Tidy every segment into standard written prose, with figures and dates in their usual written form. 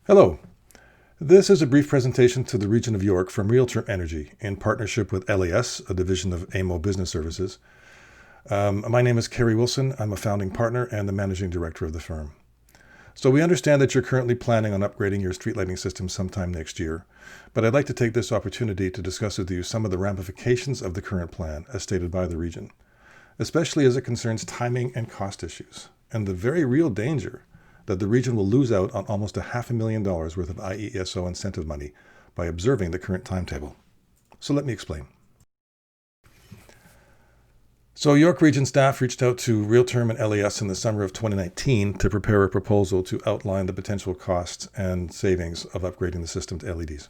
Hello. This is a brief presentation to the region of York from Real-Term Energy in partnership with LAS, a division of AMO Business Services. My name is Kerry Wilson. I'm a founding partner and the managing director of the firm. So we understand that you're currently planning on upgrading your street lighting system sometime next year, but I'd like to take this opportunity to discuss with you some of the ramifications of the current plan as stated by the region, especially as it concerns timing and cost issues, and the very real danger that the region will lose out on almost $500,000 worth of IESO incentive money by observing the current timetable. So let me explain. So York Region staff reached out to Real-Term and LAS in the summer of 2019 to prepare a proposal to outline the potential costs and savings of upgrading the system to LEDs.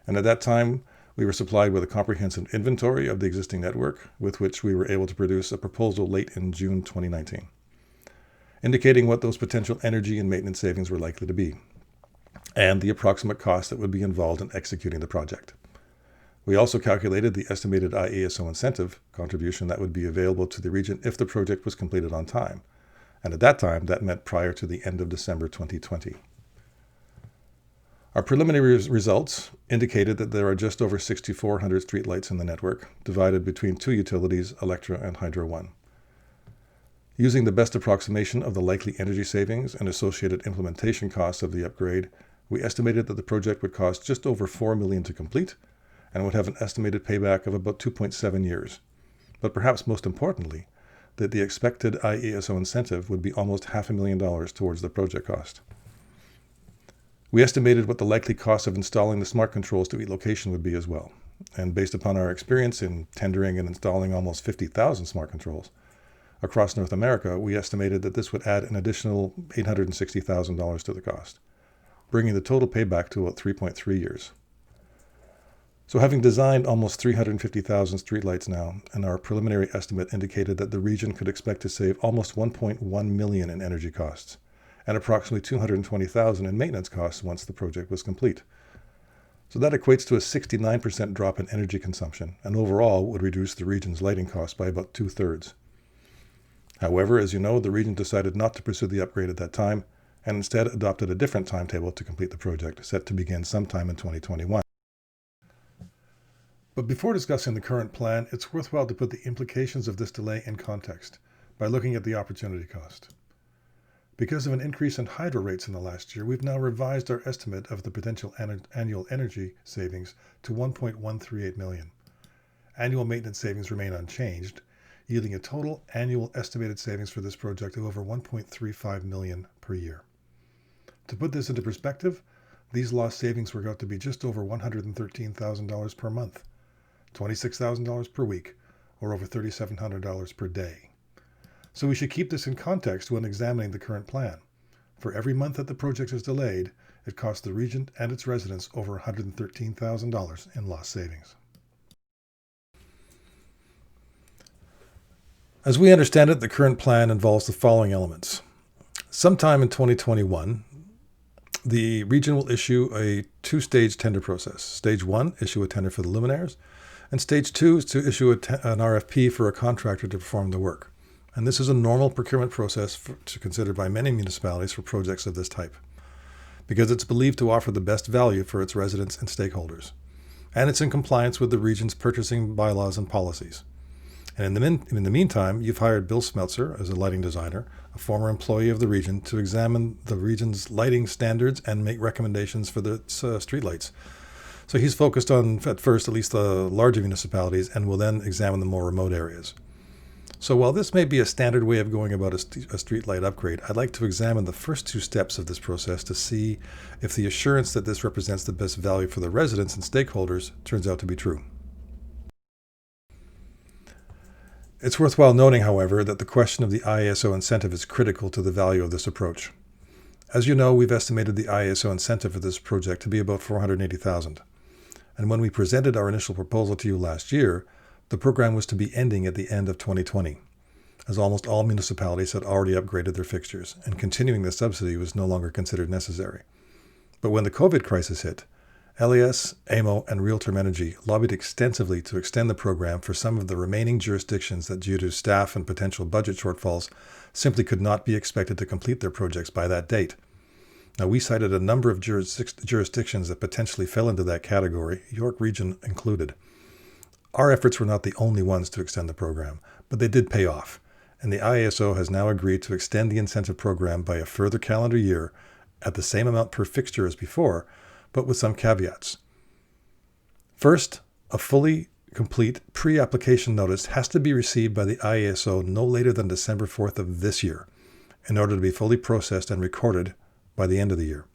And at that time, we were supplied with a comprehensive inventory of the existing network, with which we were able to produce a proposal late in June 2019, indicating what those potential energy and maintenance savings were likely to be, and the approximate cost that would be involved in executing the project. We also calculated the estimated IESO incentive contribution that would be available to the region if the project was completed on time, and at that time, that meant prior to the end of December 2020. Our preliminary results indicated that there are just over 6,400 streetlights in the network, divided between two utilities, Electra and Hydro One. Using the best approximation of the likely energy savings and associated implementation costs of the upgrade, we estimated that the project would cost just over $4 million to complete and would have an estimated payback of about 2.7 years. But perhaps most importantly, that the expected IESO incentive would be almost $500,000 towards the project cost. We estimated what the likely cost of installing the smart controls to each location would be as well. And based upon our experience in tendering and installing almost 50,000 smart controls across North America, we estimated that this would add an additional $860,000 to the cost, bringing the total payback to about 3.3 years. So having designed almost 350,000 streetlights now, and our preliminary estimate indicated that the region could expect to save almost $1.1 million in energy costs and approximately $220,000 in maintenance costs once the project was complete. So that equates to a 69% drop in energy consumption, and overall would reduce the region's lighting costs by about 2/3. However, as you know, the region decided not to pursue the upgrade at that time and instead adopted a different timetable to complete the project, set to begin sometime in 2021. But before discussing the current plan, it's worthwhile to put the implications of this delay in context by looking at the opportunity cost. Because of an increase in hydro rates in the last year, we've now revised our estimate of the potential annual energy savings to $1.138 million. Annual maintenance savings remain unchanged, yielding a total annual estimated savings for this project of over $1.35 million per year. To put this into perspective, these lost savings work out to be just over $113,000 per month, $26,000 per week, or over $3,700 per day. So we should keep this in context when examining the current plan. For every month that the project is delayed, it costs the region and its residents over $113,000 in lost savings. As we understand it, the current plan involves the following elements. Sometime in 2021, the region will issue a two-stage tender process. Stage 1, issue a tender for the luminaires, and Stage 2 is to issue an RFP for a contractor to perform the work. And this is a normal procurement process to consider by many municipalities for projects of this type, because it's believed to offer the best value for its residents and stakeholders. And it's in compliance with the region's purchasing bylaws and policies. And in the meantime, you've hired Bill Smeltzer as a lighting designer, a former employee of the region, to examine the region's lighting standards and make recommendations for the streetlights. So he's focused on, at first, at least the larger municipalities, and will then examine the more remote areas. So while this may be a standard way of going about a streetlight upgrade, I'd like to examine the first two steps of this process to see if the assurance that this represents the best value for the residents and stakeholders turns out to be true. It's worthwhile noting, however, that the question of the IESO incentive is critical to the value of this approach. As you know, we've estimated the IESO incentive for this project to be about $480,000. And when we presented our initial proposal to you last year, the program was to be ending at the end of 2020, as almost all municipalities had already upgraded their fixtures, and continuing the subsidy was no longer considered necessary. But when the COVID crisis hit, LAS, AMO, and Real-Term Energy lobbied extensively to extend the program for some of the remaining jurisdictions that, due to staff and potential budget shortfalls, simply could not be expected to complete their projects by that date. Now, we cited a number of jurisdictions that potentially fell into that category, York Region included. Our efforts were not the only ones to extend the program, but they did pay off, and the IASO has now agreed to extend the incentive program by a further calendar year at the same amount per fixture as before, but with some caveats. First, a fully complete pre-application notice has to be received by the IASO no later than December 4th of this year in order to be fully processed and recorded by the end of the year.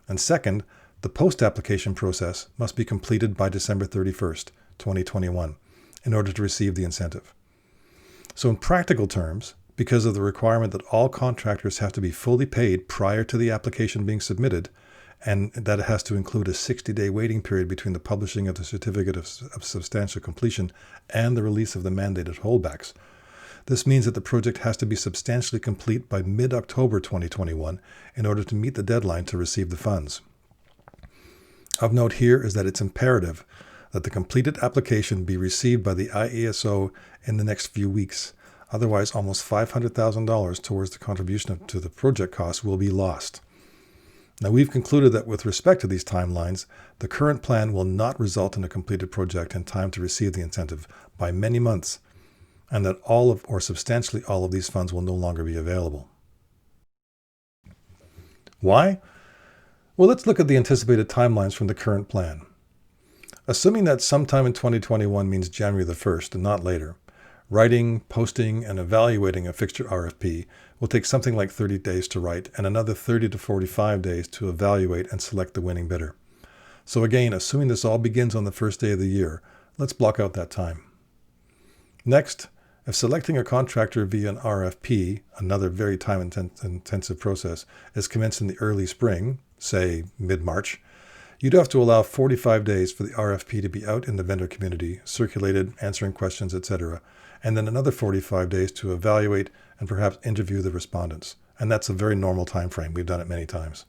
And second, the post-application process must be completed by December 31st, 2021, in order to receive the incentive. So in practical terms, because of the requirement that all contractors have to be fully paid prior to the application being submitted, and that it has to include a 60-day waiting period between the publishing of the Certificate of Substantial Completion and the release of the mandated holdbacks, this means that the project has to be substantially complete by mid-October 2021 in order to meet the deadline to receive the funds. Of note here is that it's imperative that the completed application be received by the IASO in the next few weeks. Otherwise, almost $500,000 towards the contribution to the project costs will be lost. Now, we've concluded that with respect to these timelines, the current plan will not result in a completed project in time to receive the incentive by many months, and that all of, or substantially all of these funds will no longer be available. Why? Well, let's look at the anticipated timelines from the current plan. Assuming that sometime in 2021 means January the 1st and not later, writing, posting, and evaluating a fixture RFP will take something like 30 days to write and another 30 to 45 days to evaluate and select the winning bidder. So again, assuming this all begins on the first day of the year, let's block out that time. Next, if selecting a contractor via an RFP, another very time-intensive process, is commenced in the early spring, say mid-March, you'd have to allow 45 days for the RFP to be out in the vendor community, circulated, answering questions, etc., and then another 45 days to evaluate and perhaps interview the respondents. And that's a very normal time frame. We've done it many times.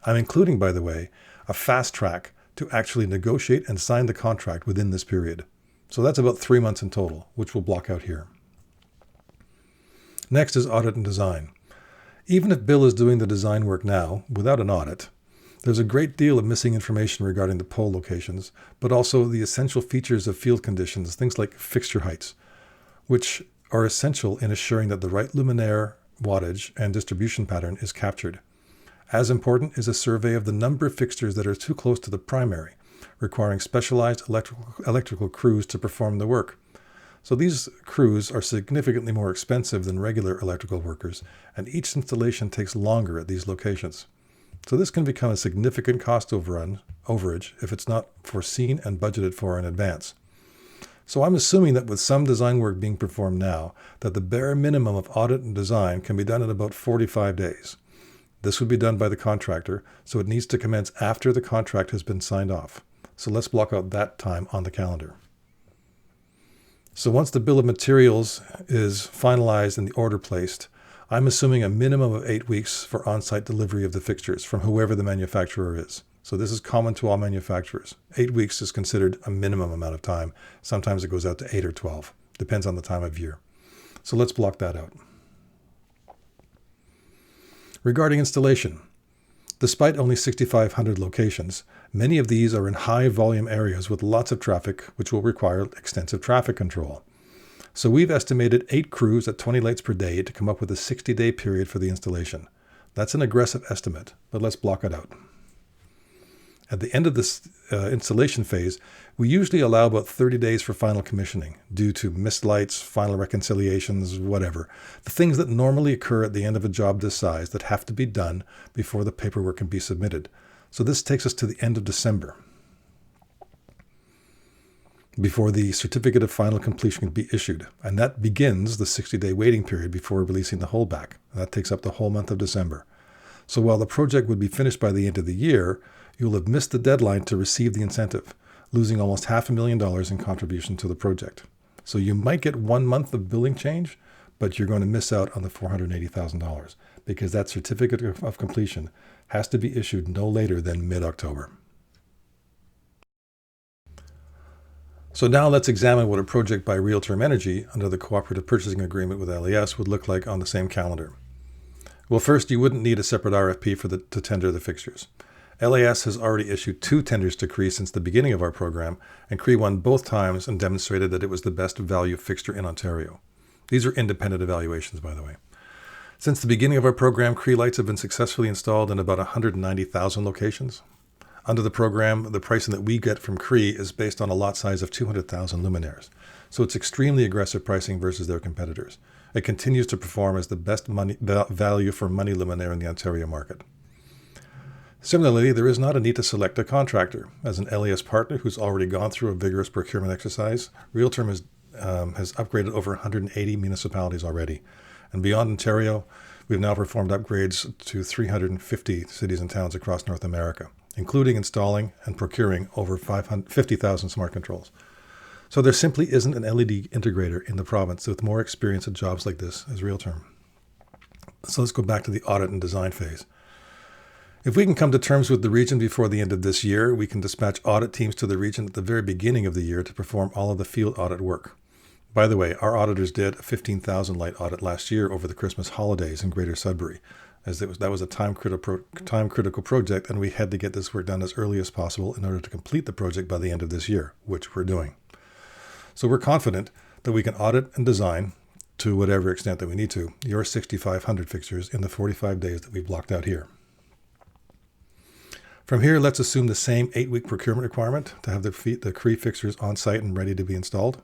I'm including, by the way, a fast track to actually negotiate and sign the contract within this period. So that's about 3 months in total, which we'll block out here. Next is audit and design. Even if Bill is doing the design work now, without an audit, there's a great deal of missing information regarding the pole locations, but also the essential features of field conditions, things like fixture heights, which are essential in assuring that the right luminaire, wattage, and distribution pattern is captured. As important is a survey of the number of fixtures that are too close to the primary, requiring specialized electrical crews to perform the work. So these crews are significantly more expensive than regular electrical workers, and each installation takes longer at these locations. So this can become a significant cost overage if it's not foreseen and budgeted for in advance. So I'm assuming that with some design work being performed now, that the bare minimum of audit and design can be done in about 45 days. This would be done by the contractor, so it needs to commence after the contract has been signed off. So let's block out that time on the calendar. So once the bill of materials is finalized and the order placed, I'm assuming a minimum of 8 weeks for on-site delivery of the fixtures from whoever the manufacturer is. So this is common to all manufacturers. 8 weeks is considered a minimum amount of time. Sometimes it goes out to 8 or 12. Depends on the time of year. So let's block that out. Regarding installation, despite only 6,500 locations, many of these are in high volume areas with lots of traffic, which will require extensive traffic control. So we've estimated 8 crews at 20 lights per day to come up with a 60-day period for the installation. That's an aggressive estimate, but let's block it out. At the end of this installation phase, we usually allow about 30 days for final commissioning due to missed lights, final reconciliations, whatever. The things that normally occur at the end of a job this size that have to be done before the paperwork can be submitted. So this takes us to the end of December before the certificate of final completion can be issued. And that begins the 60-day waiting period before releasing the holdback. That takes up the whole month of December. So while the project would be finished by the end of the year, you'll have missed the deadline to receive the incentive, losing almost $500,000 in contribution to the project. So you might get 1 month of billing change, but you're going to miss out on the $480,000 because that certificate of completion has to be issued no later than mid-October. So now let's examine what a project by Real Term Energy under the Cooperative Purchasing Agreement with LES would look like on the same calendar. Well, first, you wouldn't need a separate RFP to tender the fixtures. LAS has already issued 2 tenders to Cree since the beginning of our program, and Cree won both times and demonstrated that it was the best value fixture in Ontario. These are independent evaluations, by the way. Since the beginning of our program, Cree lights have been successfully installed in about 190,000 locations. Under the program, the pricing that we get from Cree is based on a lot size of 200,000 luminaires, so it's extremely aggressive pricing versus their competitors. It continues to perform as the best value for money luminaire in the Ontario market. Similarly, there is not a need to select a contractor. As an LAS partner who's already gone through a vigorous procurement exercise, Realterm has upgraded over 180 municipalities already. And beyond Ontario, we've now performed upgrades to 350 cities and towns across North America, including installing and procuring over 50,000 smart controls. So there simply isn't an LED integrator in the province with more experience at jobs like this as Realterm. So let's go back to the audit and design phase. If we can come to terms with the region before the end of this year, we can dispatch audit teams to the region at the very beginning of the year to perform all of the field audit work. By the way, our auditors did a 15,000 light audit last year over the Christmas holidays in Greater Sudbury, as that was a time-critical project, and we had to get this work done as early as possible in order to complete the project by the end of this year, which we're doing. So we're confident that we can audit and design, to whatever extent that we need to, your 6,500 fixtures in the 45 days that we've blocked out here. From here, let's assume the same 8-week procurement requirement to have the Cree fixtures on site and ready to be installed.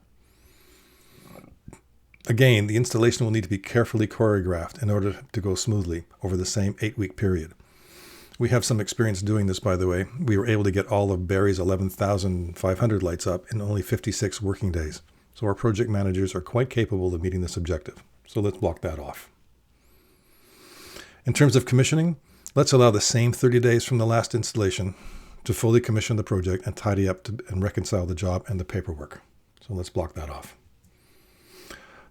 Again, the installation will need to be carefully choreographed in order to go smoothly over the same 8-week period. We have some experience doing this, by the way. We were able to get all of Barrie's 11,500 lights up in only 56 working days. So our project managers are quite capable of meeting this objective. So let's block that off. In terms of commissioning, let's allow the same 30 days from the last installation to fully commission the project and tidy up and reconcile the job and the paperwork. So let's block that off.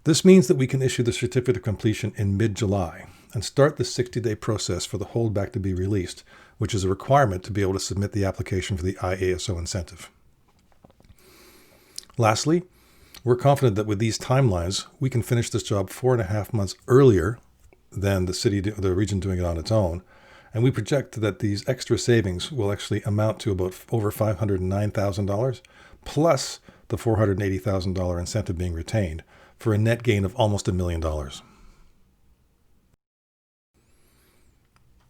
This means that we can issue the certificate of completion in mid-July and start the 60-day process for the holdback to be released, which is a requirement to be able to submit the application for the IASO incentive. Lastly, we're confident that with these timelines, we can finish this job 4.5 months earlier than the region doing it on its own, and we project that these extra savings will actually amount to about over $509,000, plus the $480,000 incentive being retained, for a net gain of almost $1 million.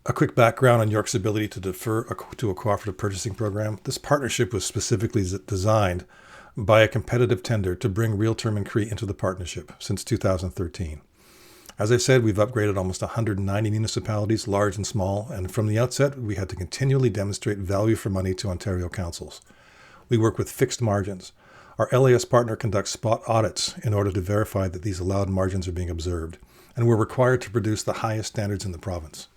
A quick background on York's ability to defer to a cooperative purchasing program. This partnership was specifically designed by a competitive tender to bring Realterm and Cree into the partnership since 2013. As I said, we've upgraded almost 190 municipalities, large and small, and from the outset, we had to continually demonstrate value for money to Ontario councils. We work with fixed margins. Our LAS partner conducts spot audits in order to verify that these allowed margins are being observed, and we're required to produce the highest standards in the province.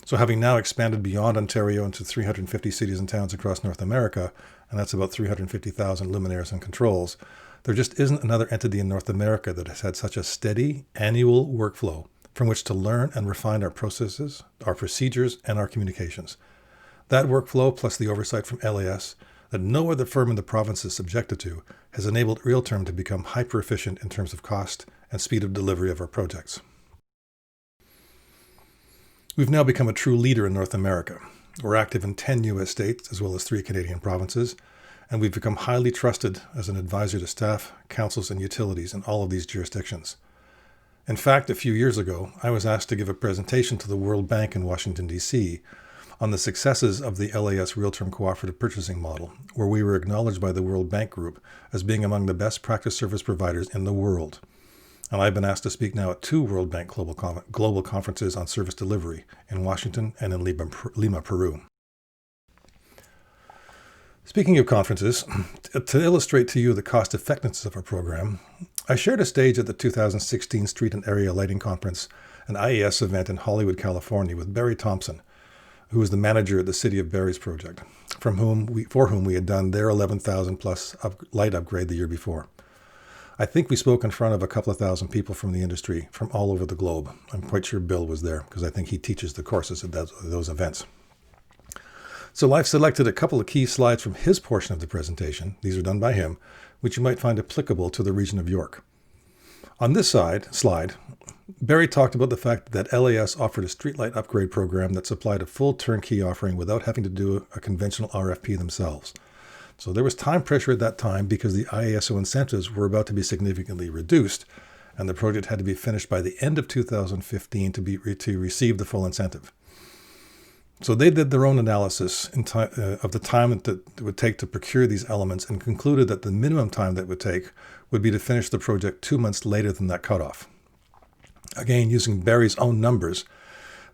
So having now expanded beyond Ontario into 350 cities and towns across North America, and that's about 350,000 luminaires and controls, there just isn't another entity in North America that has had such a steady annual workflow from which to learn and refine our processes, our procedures, and our communications. That workflow, plus the oversight from LAS, that no other firm in the province is subjected to, has enabled Realterm to become hyper-efficient in terms of cost and speed of delivery of our projects. We've now become a true leader in North America. We're active in 10 U.S. states as well as 3 Canadian provinces, and we've become highly trusted as an advisor to staff, councils, and utilities in all of these jurisdictions. In fact, a few years ago, I was asked to give a presentation to the World Bank in Washington, D.C., on the successes of the LAS Realterm cooperative purchasing model, where we were acknowledged by the World Bank Group as being among the best practice service providers in the world. And I've been asked to speak now at 2 World Bank global conferences on service delivery in Washington and in Lima, Peru. Speaking of conferences, to illustrate to you the cost effectiveness of our program, I shared a stage at the 2016 Street and Area Lighting Conference, an IAS event in Hollywood, California, with Barry Thompson, who was the manager at the City of Barrie's project, for whom we had done their 11,000 plus light upgrade the year before. I think we spoke in front of a couple of thousand people from the industry from all over the globe. I'm quite sure Bill was there because I think he teaches the courses at those events. So I've selected a couple of key slides from his portion of the presentation, these are done by him, which you might find applicable to the region of York. On this slide, Barry talked about the fact that LAS offered a streetlight upgrade program that supplied a full turnkey offering without having to do a conventional RFP themselves. So there was time pressure at that time because the IASO incentives were about to be significantly reduced, and the project had to be finished by the end of 2015 to receive the full incentive. So they did their own analysis of the time that it would take to procure these elements and concluded that the minimum time that would take would be to finish the project 2 months later than that cutoff. Again, using Barry's own numbers,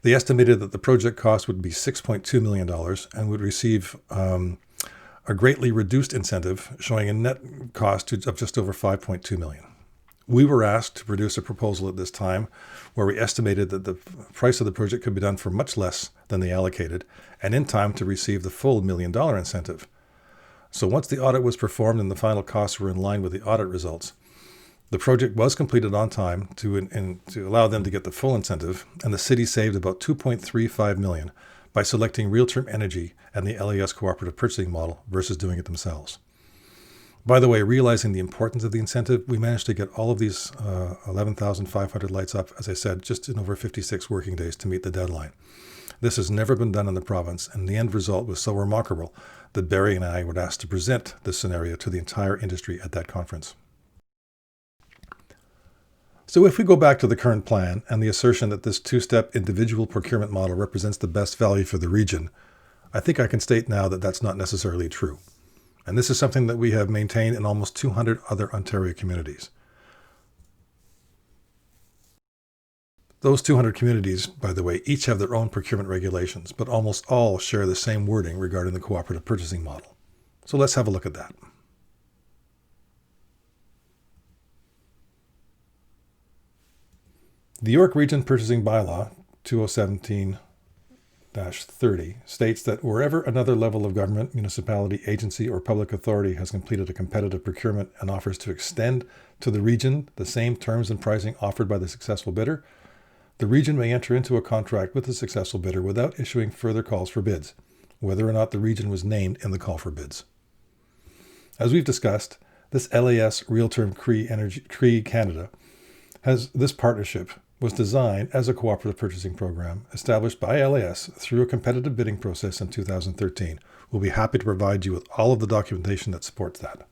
they estimated that the project cost would be $6.2 million and would receive a greatly reduced incentive, showing a net cost of just over $5.2 million. We were asked to produce a proposal at this time where we estimated that the price of the project could be done for much less than they allocated and in time to receive the full $1 million incentive. So once the audit was performed and the final costs were in line with the audit results, the project was completed on time to allow them to get the full incentive, and the city saved about $2.35 million by selecting Real-Term Energy and the LAS cooperative purchasing model versus doing it themselves. By the way, realizing the importance of the incentive, we managed to get all of these 11,500 lights up, as I said, just in over 56 working days to meet the deadline. This has never been done in the province, and the end result was so remarkable that Barry and I were asked to present this scenario to the entire industry at that conference. So if we go back to the current plan and the assertion that this two-step individual procurement model represents the best value for the region, I think I can state now that that's not necessarily true. And this is something that we have maintained in almost 200 other Ontario communities. Those 200 communities, by the way, each have their own procurement regulations, but almost all share the same wording regarding the cooperative purchasing model. So let's have a look at that. The York Region Purchasing Bylaw 2017-30 states that wherever another level of government, municipality, agency, or public authority has completed a competitive procurement and offers to extend to the region the same terms and pricing offered by the successful bidder, the region may enter into a contract with the successful bidder without issuing further calls for bids, whether or not the region was named in the call for bids. As we've discussed, this LAS Real-Term Cree Canada this partnership was designed as a cooperative purchasing program established by LAS through a competitive bidding process in 2013. We'll be happy to provide you with all of the documentation that supports that.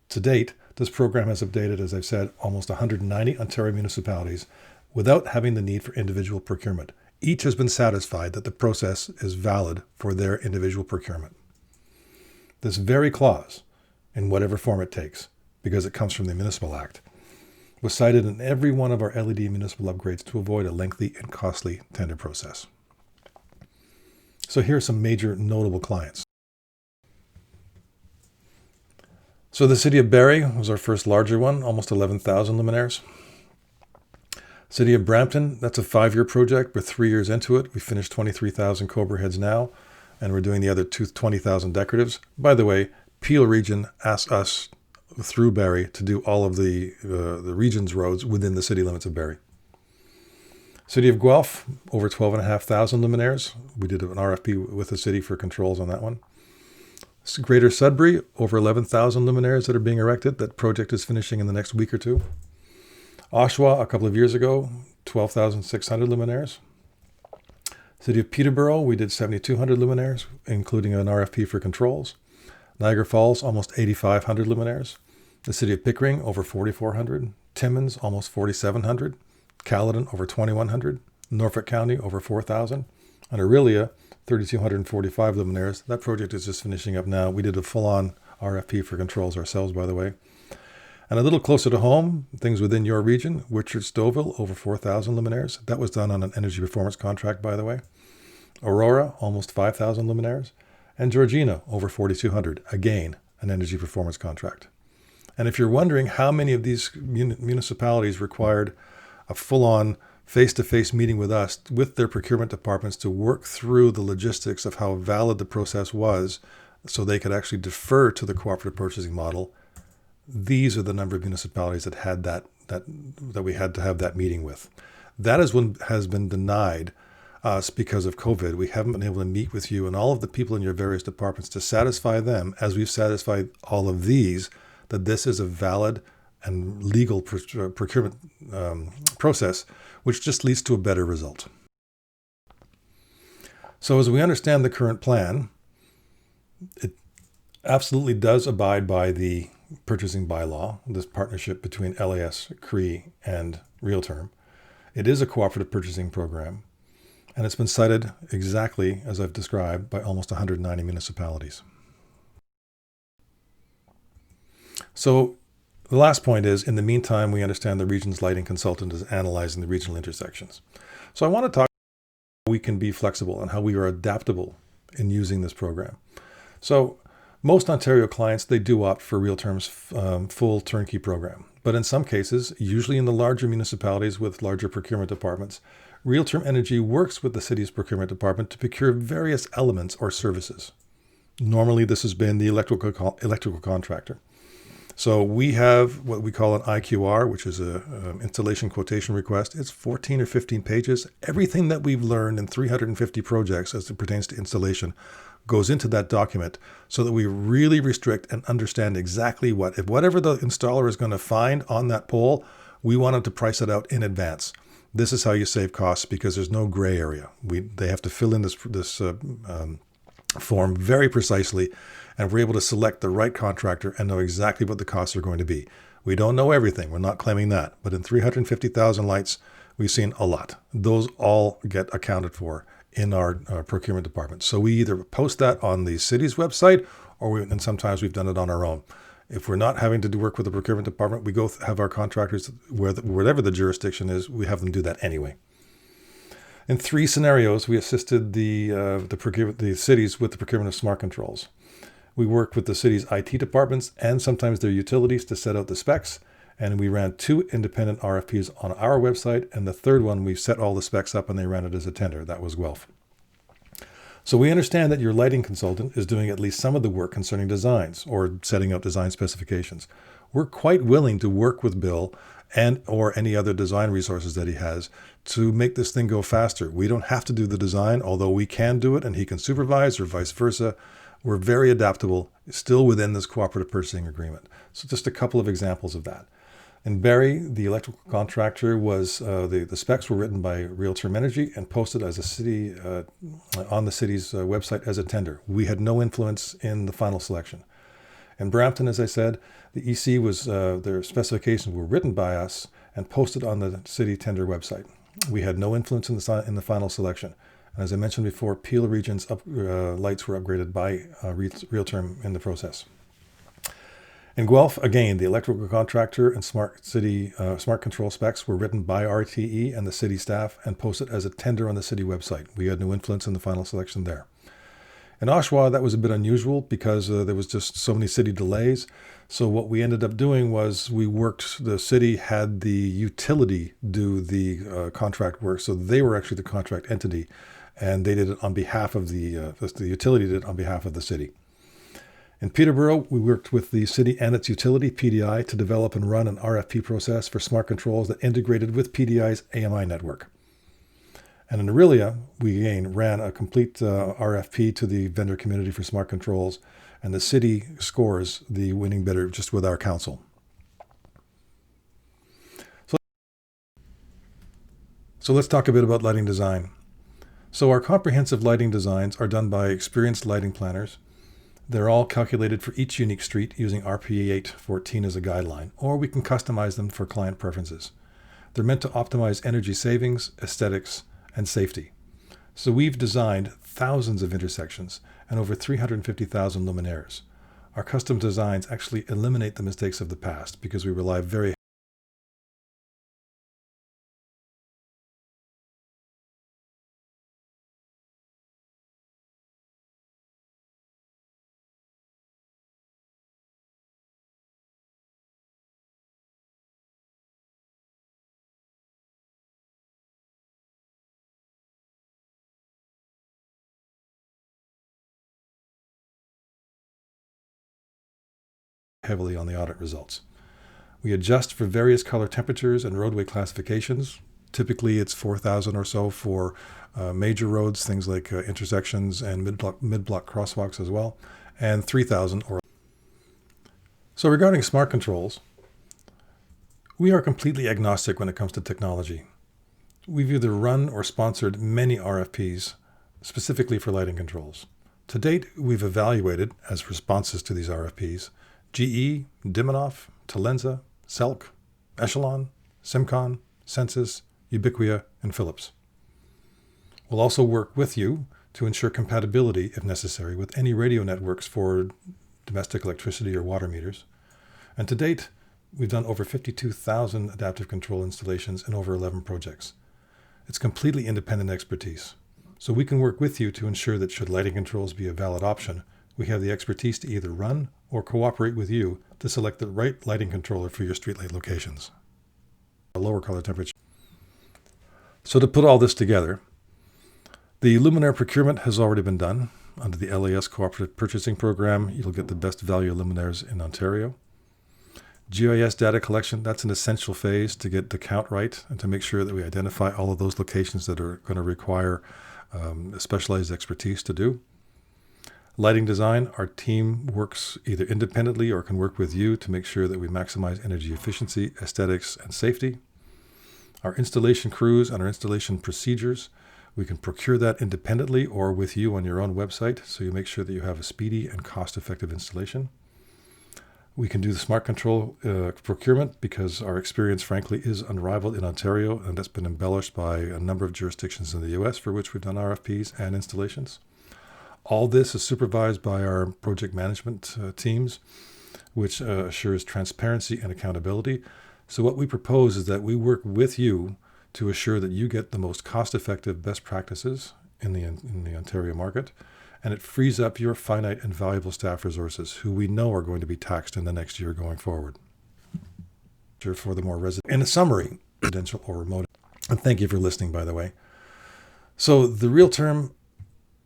To date, this program has updated, as I've said, almost 190 Ontario municipalities without having the need for individual procurement. Each has been satisfied that the process is valid for their individual procurement. This very clause, in whatever form it takes, because it comes from the Municipal Act, was cited in every one of our LED municipal upgrades to avoid a lengthy and costly tender process. So here are some major notable clients. So the City of Barrie was our first larger one, almost 11,000 luminaires. City of Brampton, that's a 5-year project. We're 3 years into it. We finished 23,000 Cobra heads now, and we're doing the other 20,000 decoratives. By the way, Peel Region asked us through Barrie to do all of the region's roads within the city limits of Barrie. City of Guelph, over 12,500 luminaires. We did an RFP with the city for controls on that one. Greater Sudbury, over 11,000 luminaires that are being erected. That project is finishing in the next week or two. Oshawa, a couple of years ago, 12,600 luminaires. City of Peterborough, we did 7,200 luminaires, including an RFP for controls. Niagara Falls, almost 8,500 luminaires. The City of Pickering, over 4,400. Timmins, almost 4,700. Caledon, over 2,100. Norfolk County, over 4,000. And Aurelia, 3,245 luminaires. That project is just finishing up now. We did a full-on RFP for controls ourselves, by the way. And a little closer to home, things within your region, Richard Stouffville, over 4,000 luminaires. That was done on an energy performance contract, by the way. Aurora, almost 5,000 luminaires. And Georgina, over 4,200. Again, an energy performance contract. And if you're wondering how many of these municipalities required a full-on face-to-face meeting with us, with their procurement departments, to work through the logistics of how valid the process was so they could actually defer to the cooperative purchasing model, these are the number of municipalities that had that we had to have that meeting with. That is what has been denied us because of COVID. We haven't been able to meet with you and all of the people in your various departments to satisfy them, as we've satisfied all of these, that this is a valid and legal procurement process, which just leads to a better result. So as we understand the current plan, it absolutely does abide by the purchasing bylaw, this partnership between LAS, CRE, and Realterm. It is a cooperative purchasing program, and it's been cited exactly as I've described by almost 190 municipalities. So the last point is, in the meantime, we understand the region's lighting consultant is analyzing the regional intersections. So I want to talk about how we can be flexible and how we are adaptable in using this program. So most Ontario clients, they do opt for Realterm's full turnkey program. But in some cases, usually in the larger municipalities with larger procurement departments, Realterm Energy works with the city's procurement department to procure various elements or services. Normally, this has been the electrical contractor. So we have what we call an IQR, which is an installation quotation request. It's 14 or 15 pages. Everything that we've learned in 350 projects as it pertains to installation goes into that document so that we really restrict and understand exactly whatever the installer is going to find on that pole, we want them to price it out in advance. This is how you save costs because there's no gray area. They have to fill in this form very precisely, and we're able to select the right contractor and know exactly what the costs are going to be. We don't know everything. We're not claiming that. But in 350,000 lights, we've seen a lot. Those all get accounted for in our procurement department. So we either post that on the city's website, and sometimes we've done it on our own. If we're not having to do work with the procurement department, we go have our contractors, wherever the jurisdiction is, we have them do that anyway. In 3 scenarios, we assisted the cities with the procurement of smart controls. We worked with the city's IT departments and sometimes their utilities to set out the specs, and we ran 2 independent RFPs on our website, and the third one, we set all the specs up and they ran it as a tender. That was Guelph. So we understand that your lighting consultant is doing at least some of the work concerning designs or setting out design specifications. We're quite willing to work with Bill and or any other design resources that he has to make this thing go faster. We don't have to do the design, although we can do it and he can supervise or vice versa. We're very adaptable, still within this cooperative purchasing agreement. So just a couple of examples of that. In Barrie, the electrical contractor was, the specs were written by Realterm Energy and posted as a city on the city's website as a tender. We had no influence in the final selection. In Brampton, as I said, the EC was, their specifications were written by us and posted on the city tender website. We had no influence in the final selection. And as I mentioned before, Peel Region's lights were upgraded by Realterm in the process. In Guelph, again, the electrical contractor and smart control specs were written by RTE and the city staff and posted as a tender on the city website. We had no influence in the final selection there. In Oshawa, that was a bit unusual because there was just so many city delays. So what we ended up doing was the city had the utility do the contract work. So they were actually the contract entity, and they did it on behalf of the utility did it on behalf of the city. In Peterborough, we worked with the city and its utility, PDI, to develop and run an RFP process for smart controls that integrated with PDI's AMI network. And in Aurelia, we again ran a complete RFP to the vendor community for smart controls, and the city scores the winning bidder just with our council. So let's talk a bit about lighting design. So our comprehensive lighting designs are done by experienced lighting planners. They're all calculated for each unique street using RPA 814 as a guideline, or we can customize them for client preferences. They're meant to optimize energy savings, aesthetics, and safety. So we've designed thousands of intersections and over 350,000 luminaires. Our custom designs actually eliminate the mistakes of the past because we rely very heavily on the audit results. We adjust for various color temperatures and roadway classifications. Typically, it's 4,000 or so for major roads, things like intersections and mid-block crosswalks as well, and 3,000 or. So regarding smart controls, We are completely agnostic when it comes to technology. We've either run or sponsored many RFPs specifically for lighting controls. To date, we've evaluated, as responses to these RFPs, GE, Diminoff, Talenza, Selk, Echelon, Simcon, Sensus, Ubiquia, and Philips. We'll also work with you to ensure compatibility, if necessary, with any radio networks for domestic electricity or water meters. And to date, we've done over 52,000 adaptive control installations in over 11 projects. It's completely independent expertise. So we can work with you to ensure that should lighting controls be a valid option, we have the expertise to either run or cooperate with you to select the right lighting controller for your streetlight locations. A lower color temperature. So to put all this together, the luminaire procurement has already been done. Under the LAS Cooperative Purchasing Program, you'll get the best value luminaires in Ontario. GIS data collection, that's an essential phase to get the count right and to make sure that we identify all of those locations that are going to require specialized expertise to do. Lighting design, our team works either independently or can work with you to make sure that we maximize energy efficiency, aesthetics, and safety. Our installation crews and our installation procedures, we can procure that independently or with you on your own website, so you make sure that you have a speedy and cost-effective installation. We can do the smart control procurement because our experience, frankly, is unrivaled in Ontario, and that's been embellished by a number of jurisdictions in the U.S. for which we've done RFPs and installations. All this is supervised by our project management teams, which assures transparency and accountability. So what we propose is that we work with you to assure that you get the most cost-effective best practices in the Ontario market, and it frees up your finite and valuable staff resources who we know are going to be taxed in the next year going forward. For the more resident. In a summary, residential or remote. And thank you for listening, by the way. So the real term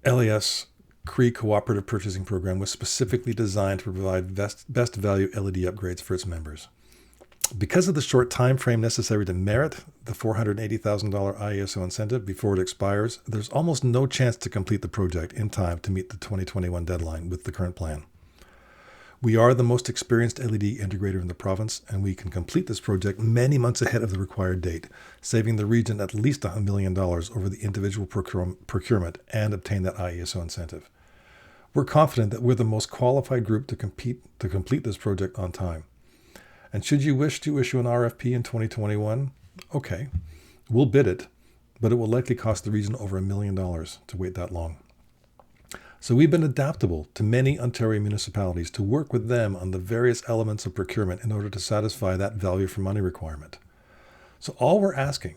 LAS Cree Cooperative Purchasing Program was specifically designed to provide best value LED upgrades for its members. Because of the short time frame necessary to merit the $480,000 IESO incentive before it expires, there's almost no chance to complete the project in time to meet the 2021 deadline with the current plan. We are the most experienced LED integrator in the province, and we can complete this project many months ahead of the required date, saving the region at least $1 million over the individual procurement and obtain that IESO incentive. We're confident that we're the most qualified group to complete this project on time. And should you wish to issue an RFP in 2021, okay, we'll bid it, but it will likely cost the region over $1 million to wait that long. So we've been adaptable to many Ontario municipalities to work with them on the various elements of procurement in order to satisfy that value for money requirement. So all we're asking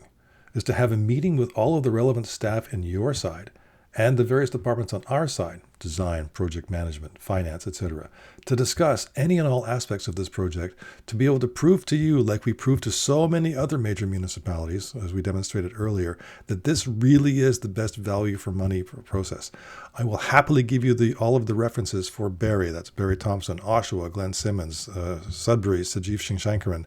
is to have a meeting with all of the relevant staff in your side and the various departments on our side, design, project management, finance, etc., to discuss any and all aspects of this project to be able to prove to you, like we proved to so many other major municipalities, as we demonstrated earlier, that this really is the best value for money process. I will happily give you all of the references for Barrie, that's Barrie Thompson, Oshawa, Glenn Simmons, Sudbury, Sajeev Shankaran,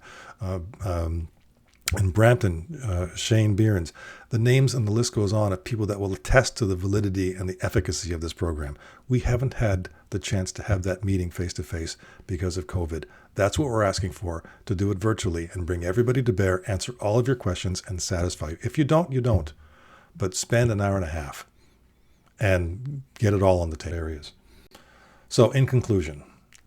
in Brampton, Shane Beerns. The names and the list goes on of people that will attest to the validity and the efficacy of this program. We haven't had the chance to have that meeting face-to-face because of COVID. That's what we're asking for, to do it virtually and bring everybody to bear, answer all of your questions, and satisfy you. If you don't, you don't. But spend an hour and a half and get it all on the areas. So in conclusion,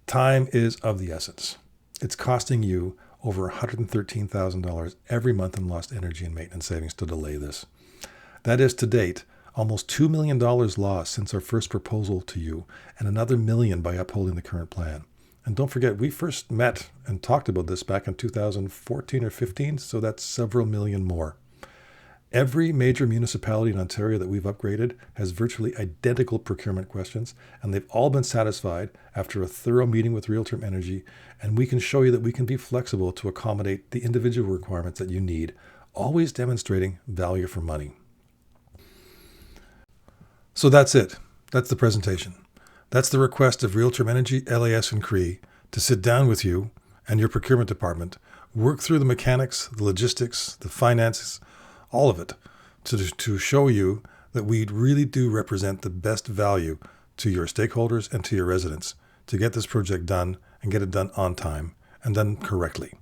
time is of the essence. It's costing you over $113,000 every month in lost energy and maintenance savings to delay this. That is, to date, almost $2 million lost since our first proposal to you, and another $1 million by upholding the current plan. And don't forget, we first met and talked about this back in 2014 or 15, so that's several million more. Every major municipality in Ontario that we've upgraded has virtually identical procurement questions, and they've all been satisfied after a thorough meeting with Real-Term Energy, and we can show you that we can be flexible to accommodate the individual requirements that you need, always demonstrating value for money. So that's it. That's the presentation. That's the request of Real-Term Energy, LAS, and Cree to sit down with you and your procurement department, work through the mechanics, the logistics, the finances, all of it, to show you that we really do represent the best value to your stakeholders and to your residents to get this project done and get it done on time and done correctly.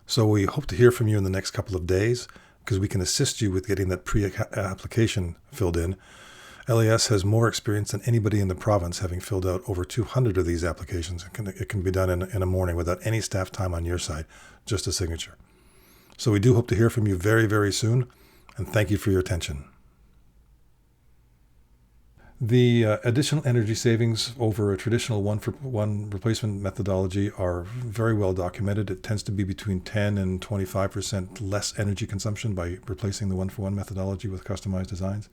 So we hope to hear from you in the next couple of days because we can assist you with getting that pre-application filled in. LAS has more experience than anybody in the province, having filled out over 200 of these applications. It can be done in a morning without any staff time on your side, just a signature. So we do hope to hear from you very, very soon, and thank you for your attention. The additional energy savings over a traditional one-for-one replacement methodology are very well documented. It tends to be between 10 and 25% less energy consumption by replacing the one-for-one methodology with customized designs.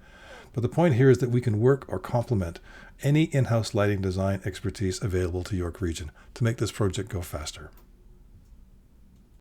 But the point here is that we can work or complement any in-house lighting design expertise available to York Region to make this project go faster.